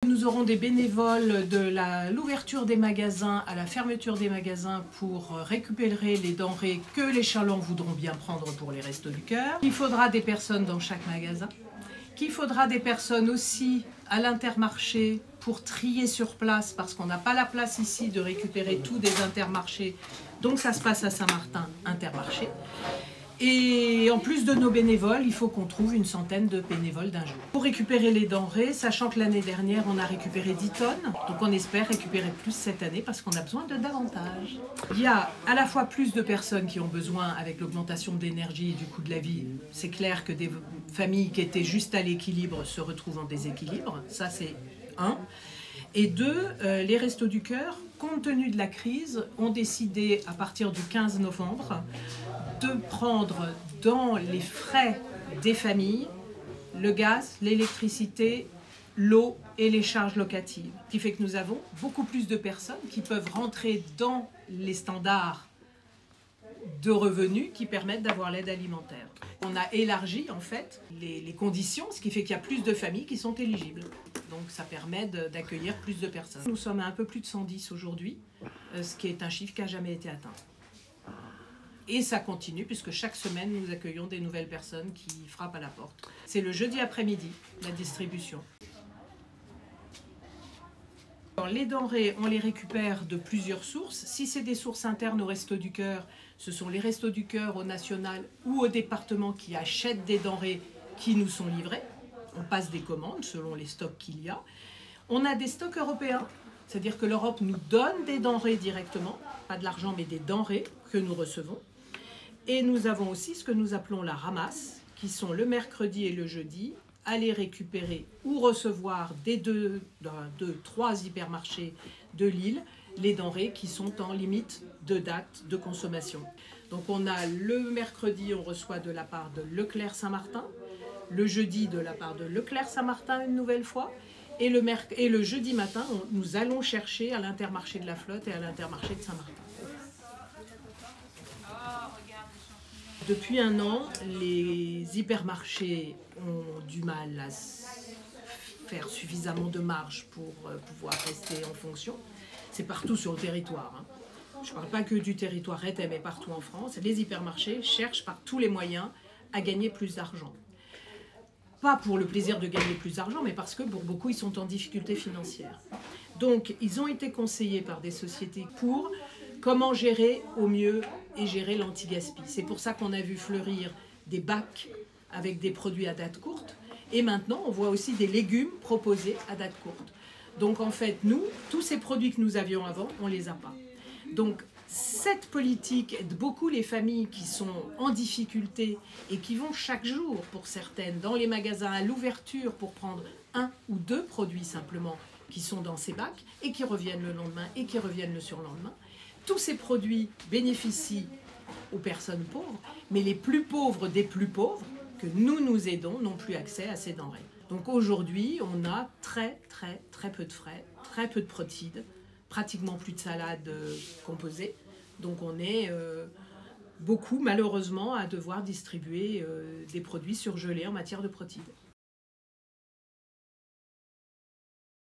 Nous aurons des bénévoles de l'ouverture des magasins à la fermeture des magasins pour récupérer les denrées que les chalands voudront bien prendre pour les Restos du Cœur. Il faudra des personnes dans chaque magasin. Qu'il faudra des personnes aussi à l'Intermarché pour trier sur place parce qu'on n'a pas la place ici de récupérer tout des Intermarchés. Donc ça se passe à Saint-Martin, Intermarché. Et en plus de nos bénévoles, il faut qu'on trouve une centaine de bénévoles d'un jour. Pour récupérer les denrées, sachant que l'année dernière, on a récupéré 10 tonnes, donc on espère récupérer plus cette année parce qu'on a besoin de davantage. Il y a à la fois plus de personnes qui ont besoin, avec l'augmentation de l'énergie et du coût de la vie. C'est clair que des familles qui étaient juste à l'équilibre se retrouvent en déséquilibre, ça c'est un. Et deux, les Restos du Cœur, compte tenu de la crise, ont décidé à partir du 15 novembre de prendre dans les frais des familles le gaz, l'électricité, l'eau et les charges locatives. Ce qui fait que nous avons beaucoup plus de personnes qui peuvent rentrer dans les standards de revenus qui permettent d'avoir l'aide alimentaire. On a élargi en fait les conditions, ce qui fait qu'il y a plus de familles qui sont éligibles. Donc ça permet d'accueillir plus de personnes. Nous sommes à un peu plus de 110 aujourd'hui, ce qui est un chiffre qui n'a jamais été atteint. Et ça continue puisque chaque semaine nous accueillons des nouvelles personnes qui frappent à la porte. C'est le jeudi après-midi, la distribution. Alors, les denrées, on les récupère de plusieurs sources. Si c'est des sources internes aux Restos du Cœur, ce sont les Restos du Cœur au national ou au département qui achètent des denrées qui nous sont livrées. On passe des commandes selon les stocks qu'il y a. On a des stocks européens, c'est-à-dire que l'Europe nous donne des denrées directement, pas de l'argent mais des denrées que nous recevons. Et nous avons aussi ce que nous appelons la ramasse, qui sont le mercredi et le jeudi, aller récupérer ou recevoir des trois hypermarchés de Lille les denrées qui sont en limite de date de consommation. Donc on a le mercredi, on reçoit de la part de Leclerc Saint-Martin, le jeudi de la part de Leclerc Saint-Martin une nouvelle fois, et le jeudi matin, nous allons chercher à l'Intermarché de la Flotte et à l'Intermarché de Saint-Martin. Depuis un an, les hypermarchés ont du mal à faire suffisamment de marge pour pouvoir rester en fonction. C'est partout sur le territoire. Hein. Je ne parle pas que du territoire Rethel, mais partout en France. Les hypermarchés cherchent par tous les moyens à gagner plus d'argent. Pas pour le plaisir de gagner plus d'argent, mais parce que pour beaucoup, ils sont en difficulté financière. Donc, ils ont été conseillés par des sociétés pour comment gérer au mieux et gérer l'anti-gaspi. C'est pour ça qu'on a vu fleurir des bacs avec des produits à date courte. Et maintenant, on voit aussi des légumes proposés à date courte. Donc en fait, nous, tous ces produits que nous avions avant, on ne les a pas. Donc cette politique aide beaucoup les familles qui sont en difficulté et qui vont chaque jour, pour certaines, dans les magasins à l'ouverture pour prendre un ou deux produits simplement qui sont dans ces bacs et qui reviennent le lendemain et qui reviennent le surlendemain. Tous ces produits bénéficient aux personnes pauvres, mais les plus pauvres des plus pauvres, que nous aidons, n'ont plus accès à ces denrées. Donc aujourd'hui, on a très peu de frais, très peu de protides, pratiquement plus de salade composée. Donc on est beaucoup, malheureusement, à devoir distribuer des produits surgelés en matière de protides.